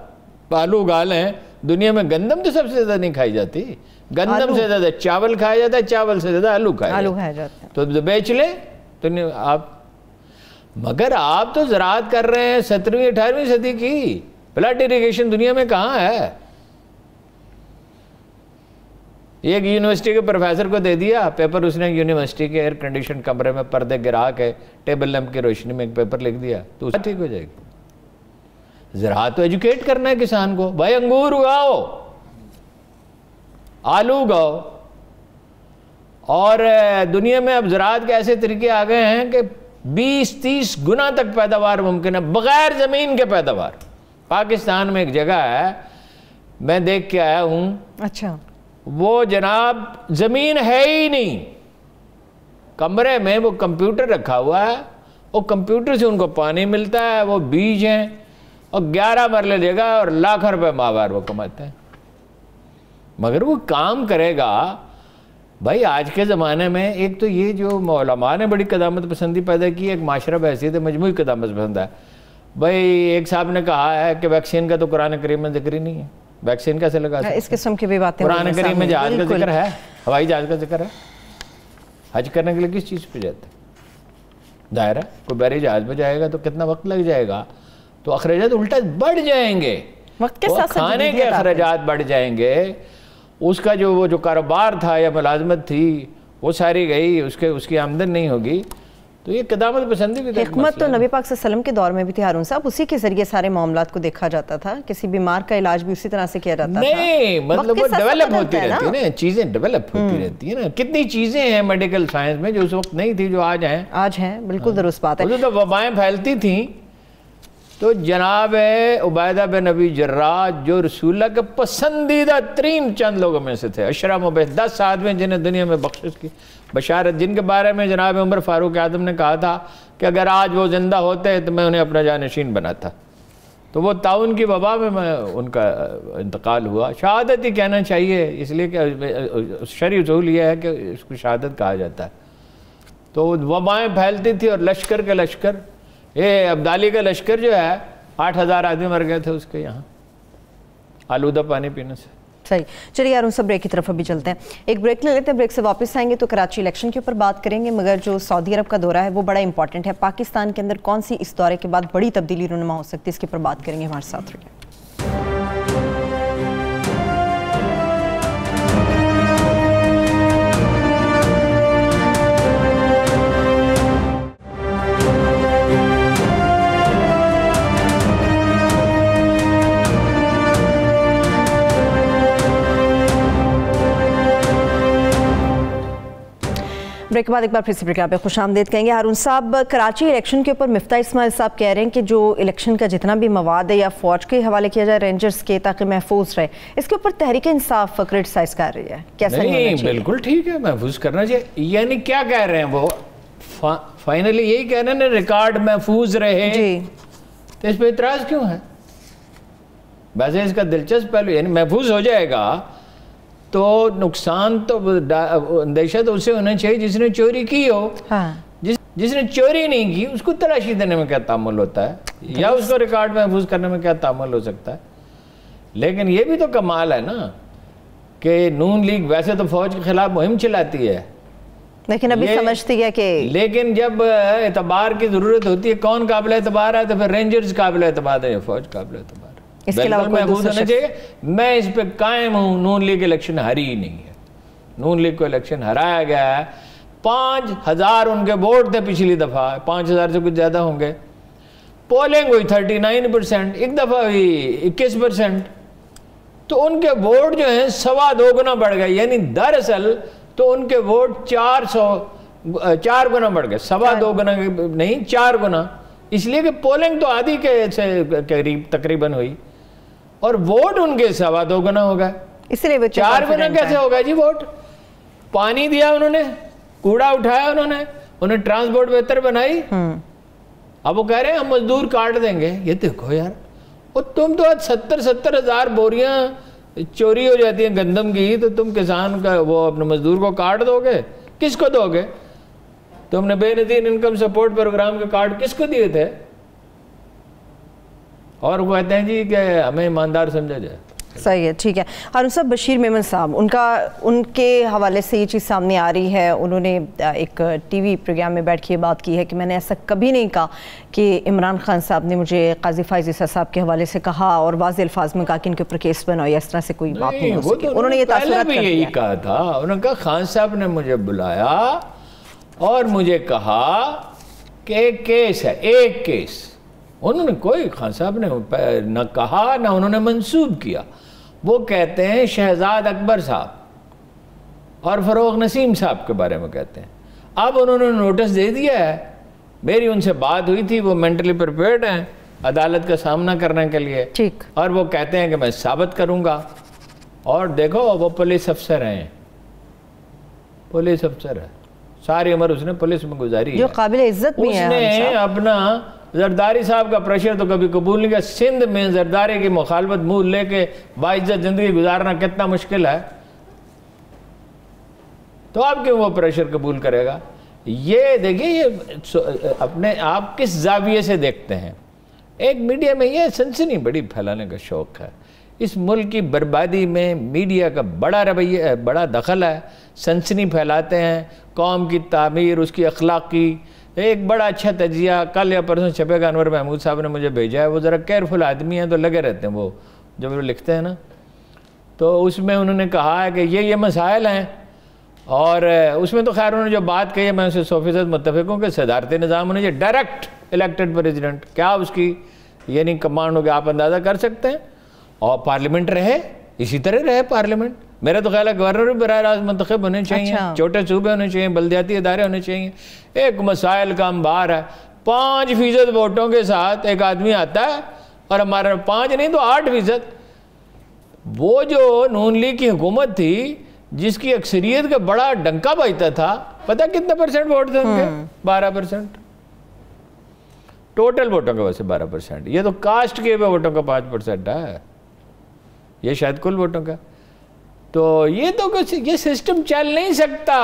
آلو اگا لیں، دنیا میں گندم تو سب سے زیادہ نہیں کھائی جاتی، گندم سے زیادہ چاول کھایا جاتا ہے، چاول سے زیادہ آلو کھایا جاتا ہے. تو بیچ لیں تو آپ. مگر آپ تو زراعت کر رہے ہیں 17ویں-18ویں صدی کی. فلڈ ایریگیشن دنیا میں کہاں ہے؟ ایک یونیورسٹی کے پروفیسر کو دے دیا پیپر، اس نے یونیورسٹی کے ایئر کنڈیشن کمرے میں پردے گرا کے ٹیبل لیمپ کی روشنی میں ایک پیپر لکھ دیا تو اس ٹھیک ہو جائے گی. زراعت تو ایجوکیٹ کرنا ہے کسان کو. بھائی انگور اگاؤ، آلو اگاؤ. اور دنیا میں اب زراعت کے ایسے طریقے آ گئے ہیں کہ 20-30 گنا تک پیداوار ممکن ہے بغیر زمین کے پیداوار. پاکستان میں ایک جگہ ہے، میں دیکھ کے آیا ہوں.
اچھا.
وہ جناب زمین ہے ہی نہیں، کمرے میں وہ کمپیوٹر رکھا ہوا ہے، وہ کمپیوٹر سے ان کو پانی ملتا ہے، وہ بیج ہیں، اور 11 مرلے جگہ اور لاکھوں روپے ماہوار وہ کماتے ہیں. مگر وہ کام کرے گا. بھائی آج کے زمانے میں ایک تو یہ جو علماء نے بڑی قدامت پسندی پیدا کی، ایک معاشرہ بحیثیت مجموعی قدامت پسند ہے. بھائی ایک صاحب نے کہا ہے کہ ویکسین کا تو قرآن کریم میں ذکر ہی نہیں ہے. ویکسین کیسے لگا سکتے؟
اس قسم کی بھی باتیں
قرآن کریم میں جہاز کا ذکر ہے، ہوائی جہاز کا ذکر ہے. حج کرنے کے لیے کس چیز پہ جاتے ہیں؟ دائرہ. کوئی بحری جہاز پہ جائے گا تو کتنا وقت لگ جائے گا، تو اخراجات الٹا بڑھ جائیں گے.
وقت کے ساتھ
کھانے کے اخراجات بڑھ جائیں گے. اس کا جو کاروبار تھا یا ملازمت تھی وہ ساری گئی، اس کی آمدن نہیں ہوگی. تو یہ قدامت پسندی کی
حکمت تو نبی پاک صلی اللہ علیہ وسلم کے دور میں بھی تھی ہارون صاحب، اسی کے ذریعے سارے معاملات کو دیکھا جاتا تھا. کسی بیمار کا علاج بھی اسی طرح سے کیا جاتا تھا.
نہیں مطلب وہ ڈیولپ ہوتی رہتی ہے نا، چیزیں ڈیولپ ہوتی رہتی ہیں نا. کتنی چیزیں ہیں میڈیکل سائنس میں جو اس وقت نہیں تھی، جو آج ہیں. بالکل درست بات ہے. تو وبائیں پھیلتی تھیں تو جناب عبیدہ بن ابی جراح جو رسول اللہ کے پسندیدہ ترین چند لوگوں میں سے تھے، اشرا مبشر 10 آدمی جنہیں دنیا میں بخشش کی بشارت، جن کے بارے میں جناب عمر فاروق اعظم نے کہا تھا کہ اگر آج وہ زندہ ہوتے تو میں انہیں اپنا جانشین بناتا. تو وہ طاعون کی وبا میں ان کا انتقال ہوا. شہادت ہی کہنا چاہیے، اس لیے کہ شرعی اصول یہ ہے کہ اس کو شہادت کہا جاتا ہے. تو وبائیں پھیلتی تھی اور لشکر کے لشکر، یہ عبدالی کا لشکر جو ہے 8000 آدمی مر گئے تھے اس کے یہاں آلودہ پانی پینے سے.
صحیح. چلیے یار ان سب بریک کی طرف ابھی چلتے ہیں، ایک بریک لے لیتے ہیں. بریک سے واپس آئیں گے تو کراچی الیکشن کے اوپر بات کریں گے. مگر جو سعودی عرب کا دورہ ہے وہ بڑا امپورٹنٹ ہے. پاکستان کے اندر کون سی اس دورے کے بعد بڑی تبدیلی رونما ہو سکتی ہے، اس کے اوپر بات کریں گے. ہمارے ساتھ رہیے. بریک کے بعد ایک بار پھر سے پروگرام پہ خوش آمدید کہیں گے. ہارون صاحب، کراچی الیکشن کے اوپر مفتاح اسماعیل صاحب کہہ رہے ہیں کہ جو الیکشن کا جتنا بھی مواد ہے یا فوج کے حوالے کیا جائے رینجرز کے تاکہ محفوظ رہے، اس کے اوپر تحریک انصاف کرٹیسائز کر رہی ہے. کیسا نہیں؟
بالکل ٹھیک ہے، محفوظ کرنا چاہیے. یعنی کیا کہہ رہے ہیں وہ؟ فائنلی یہی کہنا نا ریکارڈ محفوظ رہے جی، تو اس پہ اعتراض کیوں ہے؟ ویسے اس کا دلچسپ پہلو یعنی محفوظ ہو جائے گا تو نقصان تو اندیشہ تو اسے ہونا چاہیے جس نے چوری کی ہو. جس نے چوری نہیں کی اس کو تلاشی دینے میں کیا تعامل ہوتا ہے یا اس کو ریکارڈ محفوظ کرنے میں کیا تعامل ہو سکتا ہے؟ لیکن یہ بھی تو کمال ہے نا کہ نون لیگ ویسے تو فوج کے خلاف مہم چلاتی ہے
لیکن ابھی سمجھتی ہے کہ
لیکن جب اعتبار کی ضرورت ہوتی ہے کون قابل اعتبار ہے تو پھر رینجرز قابل اعتبار ہے یا فوج قابل اعتبار ہے.
اس کے علاوہ
محفوظ ہونا چاہیے. میں اس پہ قائم ہوں نون لیگ الیکشن ہاری ہی نہیں ہے. نون لیگ کو الیکشن ہرایا گیا ہے. 5,000 ان کے ووٹ تھے پچھلی دفعہ, 5,000 سے کچھ زیادہ ہوں گے. پولنگ ہوئی 39%, ایک دفعہ ہوئی 21%. تو ان کے ووٹ جو ہیں 2.25 گنا بڑھ گئے. یعنی دراصل تو ان کے ووٹ 4 گنا بڑھ گئے, 2.25 گنا نہیں 4 گنا. اس لیے کہ پولنگ تو آدھی کے قریب تقریباً ہوئی اور ووٹ ان کے 2.25 گنا ہو گئے. اس لیے 4 گنا کیسے ہوگا جی ووٹ؟ پانی دیا انہوں نے, کوڑا اٹھایا انہیں ٹرانسپورٹ بہتر بنائی. اب وہ کہہ رہے ہیں ہم مزدور کاٹ دیں گے. یہ دیکھو یار, اور تم تو 70 ہزار بوریاں چوری ہو جاتی ہیں گندم کی, تو تم کسان کا وہ اپنے مزدور کو کاٹ دو گے؟ کس کو دو گے؟ تم نے بے نظیر انکم سپورٹ پروگرام کے کارڈ کس کو دیے تھے؟ اور وہ کہتے ہیں جی کہ ہمیں ایماندار سمجھا جائے.
صحیح ہے, ٹھیک ہے. ہارون صاحب, بشیر میمن صاحب, ان کے حوالے سے یہ چیز سامنے آ رہی ہے. انہوں نے ایک ٹی وی پروگرام میں بیٹھ کے بات کی ہے کہ میں نے ایسا کبھی نہیں کہا کہ عمران خان صاحب نے مجھے قاضی فائز عیسیٰ صاحب کے حوالے سے کہا اور واضح الفاظ میں کہا کہ ان کے اوپر کیس بناؤ, یا اس طرح سے کوئی بات نہیں ہو سکی. انہوں نے یہ تاثرات
بھی یہی کہا تھا. انہوں نے کہا خان صاحب نے مجھے بلایا اور مجھے کہا کہ ایک کیس ہے, ایک کیس. انہوں نے کوئی خان صاحب نے نہ کہا نہ انہوں نے منسوب کیا. وہ کہتے ہیں شہزاد اکبر صاحب اور فروغ نسیم صاحب کے بارے میں کہتے ہیں. اب انہوں نے نوٹس دے دیا ہے. میری ان سے بات ہوئی تھی, وہ مینٹلی پریپیئرڈ ہیں عدالت کا سامنا کرنے کے لیے, اور وہ کہتے ہیں کہ میں ثابت کروں گا. اور دیکھو وہ پولیس افسر ہیں, پولیس افسر ہے, ساری عمر اس نے پولیس میں گزاری,
جو قابل عزت بھی ہے.
اس نے اپنا زرداری صاحب کا پریشر تو کبھی قبول نہیں کیا. سندھ میں زرداری کی مخالفت منہ لے کے باعزت زندگی گزارنا کتنا مشکل ہے, تو آپ کیوں وہ پریشر قبول کرے گا؟ یہ دیکھیے, یہ اپنے آپ کس زاویے سے دیکھتے ہیں. ایک میڈیا میں یہ سنسنی بڑی پھیلانے کا شوق ہے. اس ملک کی بربادی میں میڈیا کا بڑا رویہ, بڑا دخل ہے. سنسنی پھیلاتے ہیں, قوم کی تعمیر, اس کی اخلاقی. ایک بڑا اچھا تجزیہ کل یا پرسوں چھپے گا, انور محمود صاحب نے مجھے بھیجا ہے. وہ ذرا کیئرفل آدمی ہیں تو لگے رہتے ہیں, وہ جب وہ لکھتے ہیں نا, تو اس میں انہوں نے کہا ہے کہ یہ مسائل ہیں. اور اس میں تو خیر انہوں نے جو بات کہی ہے میں اسے 100% متفق ہوں کہ صدارتی نظام ہونا چاہیے, ڈائریکٹ الیکٹڈ پریزیڈنٹ. کیا اس کی یعنی کمانڈ ہو کہ آپ اندازہ کر سکتے ہیں. اور پارلیمنٹ رہے, اسی طرح رہے پارلیمنٹ. میرا تو خیال ہے گورنر بھی براہ راست منتخب ہونے چاہیے, چھوٹے صوبے ہونے چاہیے, بلدیاتی ادارے ہونے چاہیے. ایک مسائل کا انبار ہے. 5% ووٹوں کے ساتھ ایک آدمی آتا ہے, اور ہمارا 5 نہیں تو 8%. وہ جو نون لیگ کی حکومت تھی جس کی اکثریت کا بڑا ڈنکا بجتا تھا, پتہ کتنے % ووٹ تھے ان کے؟ 12%. ٹوٹل ووٹوں کا ویسے 12%. یہ تو کاسٹ کے ووٹوں کا 5% ہے, یہ شاید کل ووٹوں کا. تو یہ تو یہ سسٹم چل نہیں سکتا,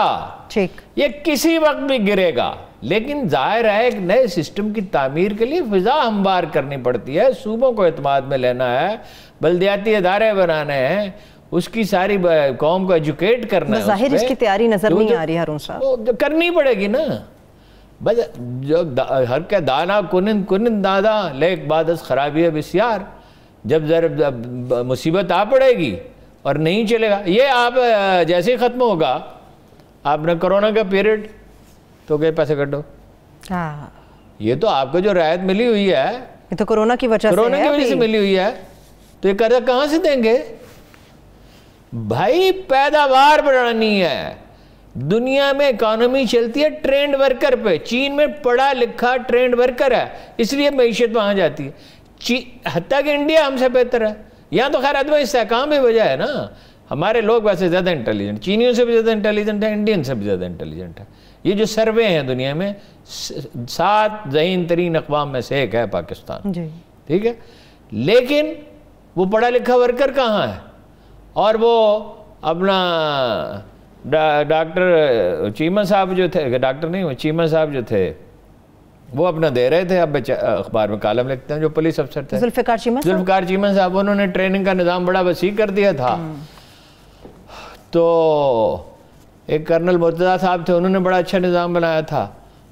یہ کسی وقت بھی گرے گا. لیکن ظاہر ہے ایک نئے سسٹم کی تعمیر کے لیے فضا ہموار کرنی پڑتی ہے, صوبوں کو اعتماد میں لینا ہے, بلدیاتی ادارے بنانے ہیں, اس کی ساری قوم کو ایجوکیٹ کرنا ہے.
ظاہر اس کی تیاری نظر نہیں آ رہی ہارون صاحب.
کرنی پڑے گی نا. جو ہر کے دانا کنن دادا لیک بعد از خرابی ہے بسیار. جب مصیبت آ پڑے گی اور نہیں چلے گا. یہ آپ جیسے ہی ختم ہوگا, آپ نے کرونا کا پیریڈ تو کہ پیسے کٹو, یہ تو آپ کو جو رعایت ملی ہوئی ہے
یہ تو کرونا کی وجہ
سے ملی ہوئی ہے, تو یہ قرضہ کہاں سے دیں گے بھائی؟ پیداوار بڑھانی ہے. دنیا میں اکانومی چلتی ہے ٹرینڈ ورکر پہ. چین میں پڑھا لکھا ٹرینڈ ورکر ہے, اس لیے معیشت وہاں جاتی ہے. حتیٰ کہ انڈیا ہم سے بہتر ہے. یہاں تو خیر عدم استحکام بھی وجہ ہے نا. ہمارے لوگ ویسے زیادہ انٹیلیجنٹ، چینیوں سے بھی زیادہ انٹیلیجنٹ ہے، انڈین سے بھی زیادہ انٹیلیجنٹ ہے. یہ جو سروے ہیں دنیا میں 7 ذہین ترین اقوام میں سے ایک ہے پاکستان. ٹھیک ہے، لیکن وہ پڑھا لکھا ورکر کہاں ہے؟ اور وہ اپنا ڈاکٹر چیمہ صاحب جو تھے، ڈاکٹر نہیں وہ چیمہ صاحب جو تھے، وہ اپنا دے رہے تھے، اب اخبار میں کالم لکھتے ہیں، جو پولیس افسر تھے ذوالفقار چیمہ صاحب، انہوں نے ٹریننگ کا نظام بڑا وسیع کر دیا تھا. تو ایک کرنل مرتضیٰ صاحب تھے، انہوں نے بڑا اچھا نظام بنایا تھا.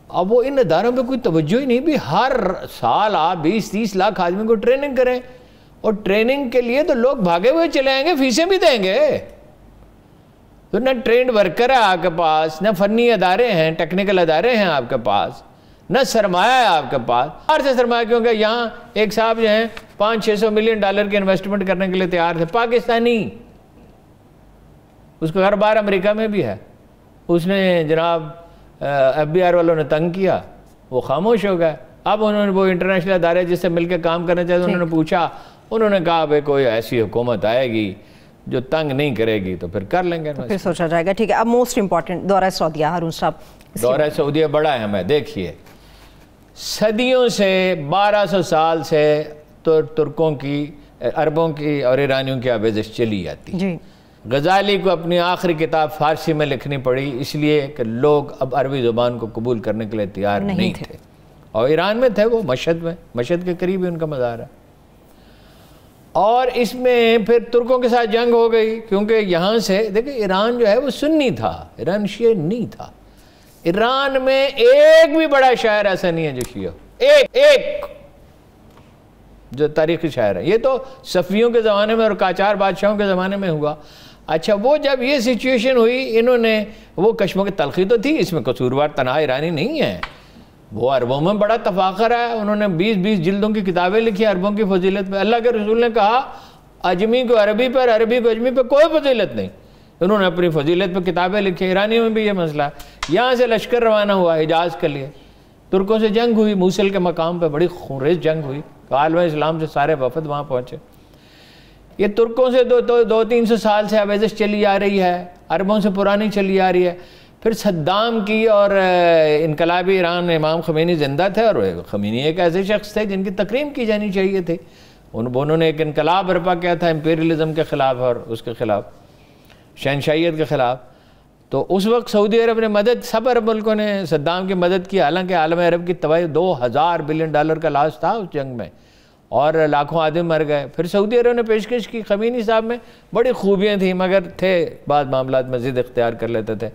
اب وہ ان اداروں پہ کوئی توجہ ہی نہیں بھی. ہر سال آپ 20-30 لاکھ آدمی کو ٹریننگ کریں، اور ٹریننگ کے لیے تو لوگ بھاگے ہوئے چلے آئیں گے، فیسیں بھی دیں گے. تو نہ ٹرینڈ ورکر ہے آپ کے پاس، نہ فنی ادارے ہیں، ٹیکنیکل ادارے ہیں آپ کے پاس، نہ سرمایہ ہے آپ کے پاس. باہر سے سرمایہ، کیونکہ یہاں ایک صاحب جو ہیں $500-600 ملین کے انویسٹمنٹ کرنے کے لیے تیار تھے، پاکستانی. اس کا گھر بار امریکہ میں بھی ہے. اس نے جناب FBI والوں نے تنگ کیا، وہ خاموش ہو گئے. اب انہوں نے وہ انٹرنیشنل ادارے جس سے مل کے کام کرنا چاہتے انہوں نے پوچھا، انہوں نے کہا بھائی کوئی ایسی حکومت آئے گی جو تنگ نہیں کرے گی تو پھر کر لیں گے،
پھر سوچا جائے گا. ٹھیک ہے، اب موسٹ امپورٹنٹ دورہ سعودیہ. ہارون صاحب،
دورہ سعودیہ بڑا ہے. ہمیں دیکھیے، صدیوں سے 1200 سال سے ترکوں کی، عربوں کی اور ایرانیوں کی آمیزش چلی جاتی. غزالی کو اپنی آخری کتاب فارسی میں لکھنی پڑی اس لیے کہ لوگ اب عربی زبان کو قبول کرنے کے لیے تیار نہیں تھے. اور ایران میں تھے، وہ مشہد کے قریب ہی ان کا مزار ہے. اور اس میں پھر ترکوں کے ساتھ جنگ ہو گئی، کیونکہ یہاں سے دیکھیں ایران جو ہے وہ سنی تھا، ایران شیعہ نہیں تھا. ایران میں ایک بھی بڑا شاعر ایسا نہیں ہے جو شیعہ، ایک جو تاریخی شاعر ہے. یہ تو صفویوں کے زمانے میں اور قاجار بادشاہوں کے زمانے میں ہوا. اچھا، وہ جب یہ سچویشن ہوئی، انہوں نے وہ کشموں کی تلخی تو تھی، اس میں قصوروار تنہا ایرانی نہیں ہے، وہ عربوں میں بڑا تفاخر ہے. انہوں نے 20 جلدوں کی کتابیں لکھی عربوں کی فضیلت پہ. اللہ کے رسول نے کہا اجمی کو عربی پر، عربی کو اجمی پہ کوئی فضیلت نہیں. انہوں نے اپنی فضیلت پہ کتابیں لکھی. ایرانیوں میں بھی یہ مسئلہ ہے. یہاں سے لشکر روانہ ہوا حجاز کے لیے. ترکوں سے جنگ ہوئی، موصل کے مقام پہ بڑی خونریز جنگ ہوئی. عالم اسلام سے سارے وفد وہاں پہنچے. یہ ترکوں سے 200-300 سال سے آمیزش چلی آ رہی ہے، عربوں سے پرانی چلی آ ری ہے. پھر صدام کی اور انقلابی ایران میں امام خمینی زندہ تھے، اور خمینی ایک ایسے شخص تھے جن کی تکریم کی جانی چاہیے تھی. انہوں نے ایک انقلاب برپا کیا تھا امپیریلزم کے خلاف اور اس کے خلاف، شہنشاہیت کے خلاف. تو اس وقت سعودی عرب نے مدد، سب عرب ملکوں نے صدام کی مدد کی. حالانکہ عالم عرب کی تباہی $2000 بلین کا لاس تھا اس جنگ میں، اور لاکھوں آدمی مر گئے. پھر سعودی عرب نے پیشکش کی. خمینی صاحب میں بڑی خوبیاں تھیں، مگر تھے بعض معاملات میں ضد اختیار کر لیتے تھے.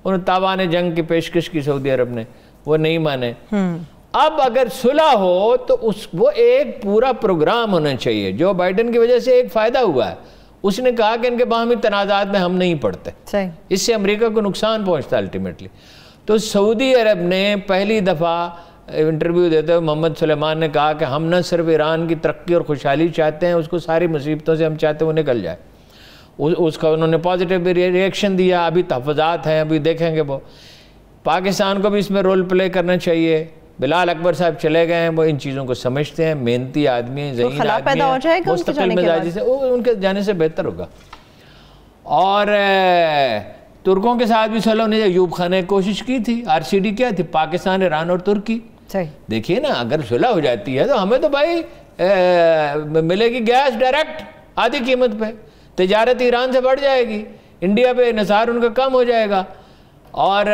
انہوں نے تاوان جنگ کی پیشکش کی سعودی عرب نے، وہ نہیں مانے. اب اگر صلح ہو تو وہ ایک پورا پروگرام ہونا چاہیے. جو بائیڈن کی وجہ سے ایک فائدہ ہوا ہے، اس نے کہا کہ ان کے باہمی تنازعات میں ہم نہیں پڑتے، اس سے امریکہ کو نقصان پہنچتا الٹیمیٹلی. تو سعودی عرب نے پہلی دفعہ انٹرویو دیتے ہوئے محمد سلیمان نے کہا کہ ہم نہ صرف ایران کی ترقی اور خوشحالی چاہتے ہیں، اس کو ساری مصیبتوں سے ہم چاہتے ہیں وہ نکل جائے. اس کا انہوں نے پازیٹیو ریئیکشن دیا. ابھی تحفظات ہیں، ابھی دیکھیں گے. وہ پاکستان کو بھی اس میں رول پلے کرنا چاہیے. بلال اکبر صاحب چلے گئے ہیں، وہ ان چیزوں کو سمجھتے ہیں، محنتی آدمی ہیں، ذہین آدمی ہیں، مستقل مزاجی سے، ان کے جانے سے بہتر ہوگا. اور ترکوں کے ساتھ بھی صلح نے ایوب خان نے کوشش کی تھی. RCD کیا تھی؟ پاکستان، ایران اور ترکی. دیکھیے نا، اگر صلح ہو جاتی ہے تو ہمیں تو بھائی ملے گی گیس ڈائریکٹ آدھی قیمت پہ. تجارت ایران سے بڑھ جائے گی، انڈیا پہ انحصار ان کا کم ہو جائے گا، اور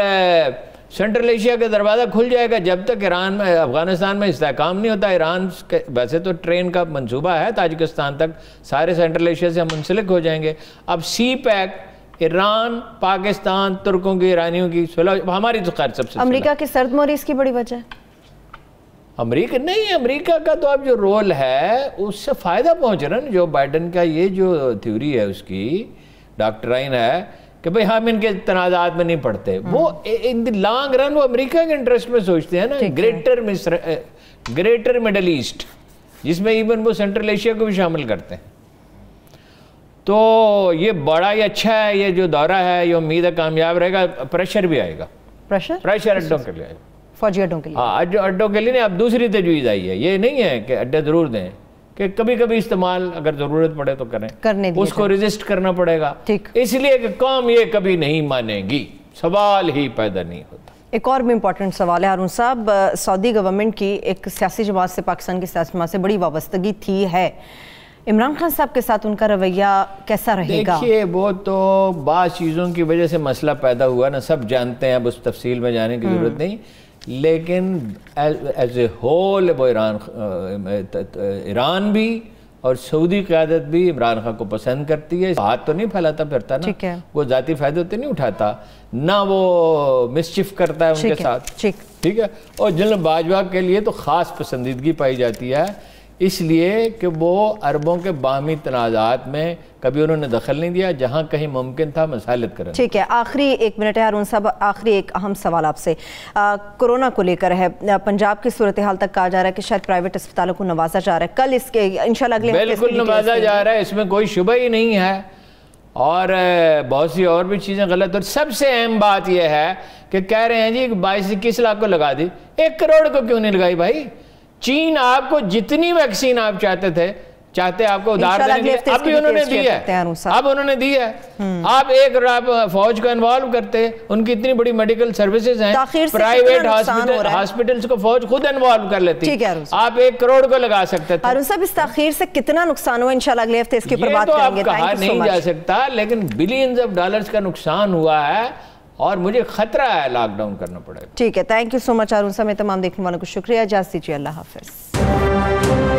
سینٹرل ایشیا کا دروازہ کھل جائے گا. جب تک ایران میں، افغانستان میں استحکام نہیں ہوتا، ایران ویسے تو ٹرین کا منصوبہ ہے تاجکستان تک، سارے سینٹرل ایشیا سے ہم منسلک ہو جائیں گے. اب CPEC، ایران، پاکستان، ترکوں کی، ایرانیوں کی صلح، ہماری تو خیر سب سے
امریکہ کی سرد موری اس کی بڑی وجہ ہے.
امریکہ نہیں، امریکہ کا تو اب جو رول ہے اس سے فائدہ پہنچ رہا ہے نا. جو بائیڈن کا یہ جو تھیوری ہے، اس کی ڈاکٹرائن ہے کہ بھئی ہم ان کے تنازعات میں نہیں پڑتے، وہ ان دی لانگ رن وہ امریکہ کے انٹرسٹ میں سوچتے ہیں نا. گریٹر مڈل ایسٹ، جس میں ایون وہ سینٹرل ایشیا کو بھی شامل کرتے ہیں. تو یہ بڑا ہی اچھا ہے یہ جو دورہ ہے، یہ امید ہے کامیاب رہے گا. پریشر بھی آئے گا، پریشر اڈوں کے لیے آئے گا،
فوجی اڈوں کے لیے.
ہاں، اڈوں کے لیے نہیں. اب دوسری تجویز آئی ہے، یہ نہیں ہے کہ اڈے ضرور دیں، کہ کبھی کبھی استعمال اگر ضرورت پڑے تو کریں، اس کو ریزسٹ کرنا پڑے گا، اس لیے کہ قوم یہ کبھی نہیں مانے گی، سوال ہی پیدا نہیں ہوتا۔
ایک اور بھی امپورٹنٹ سوال ہے ہارون صاحب، سعودی گورنمنٹ کی ایک سیاسی جماعت سے، پاکستان کی سیاسی جماعت سے بڑی وابستگی تھی ہے، عمران خان صاحب کے ساتھ ان کا رویہ کیسا رہے گا؟
دیکھیے وہ تو بعض چیزوں کی وجہ سے مسئلہ پیدا ہوا نا، سب جانتے ہیں، اب اس تفصیل میں جانے کی ضرورت نہیں، لیکن ایز اے ہول وہ ایران بھی اور سعودی قیادت بھی عمران خان کو پسند کرتی ہے، ہاتھ تو نہیں پھیلاتا پھرتا نا، وہ ذاتی فائدے تو نہیں اٹھاتا، نہ وہ مسچف کرتا ہے ان کے ساتھ، ٹھیک ہے، اور جنرل باجوہ کے لیے تو خاص پسندیدگی پائی جاتی ہے، اس لیے کہ وہ عربوں کے باہمی تنازعات میں کبھی انہوں نے دخل نہیں دیا، جہاں کہیں ممکن تھا مصالحت کرنا۔
ٹھیک ہے، آخری 1 منٹ ہے ہارون صاحب، آخری ایک اہم سوال آپ سے کورونا کو لے کر ہے، پنجاب کی صورتحال تک کہا جا رہا ہے کہ شاید پرائیویٹ اسپتالوں کو نوازا جا رہا ہے، کل اس کے انشاءاللہ اگلے ہفتے
بالکل نوازا جا رہا ہے، اس میں کوئی شبہ ہی نہیں ہے، اور بہت سی اور بھی چیزیں غلط، اور سب سے اہم بات یہ ہے کہ کہہ رہے ہیں جی 22-21 لاکھ کو لگا دی، 1 کروڑ کو کیوں نہیں لگائی بھائی؟ چین آپ کو جتنی ویکسین آپ چاہتے آپ کو ادھار دینے کے لیے، اب بھی انہوں نے دی ہے، اب انہوں نے دی ہے، آپ ایک فوج کو انوالو کرتے، ان کی اتنی بڑی میڈیکل سروسز ہیں، پرائیویٹ ہاسپٹلز کو فوج خود انوالو کر لیتی، آپ 1 کروڑ کو لگا سکتے تھے۔
ہارون صاحب اس تاخیر سے کتنا نقصان ہوا، انشاءاللہ اگلے ہفتے اس کے اوپر بات کریں گے۔
یہ تو اب کہا نہیں جا سکتا، لیکن بلینز آف ڈالرز کا نقصان ہوا ہے، اور مجھے خطرہ ہے لاک ڈاؤن کرنا پڑے گا۔
ٹھیک ہے، تھینک یو سو مچ ہارون صاحب، میں تمام دیکھنے والوں کو شکریہ، اجازت دیجیے، اللہ حافظ۔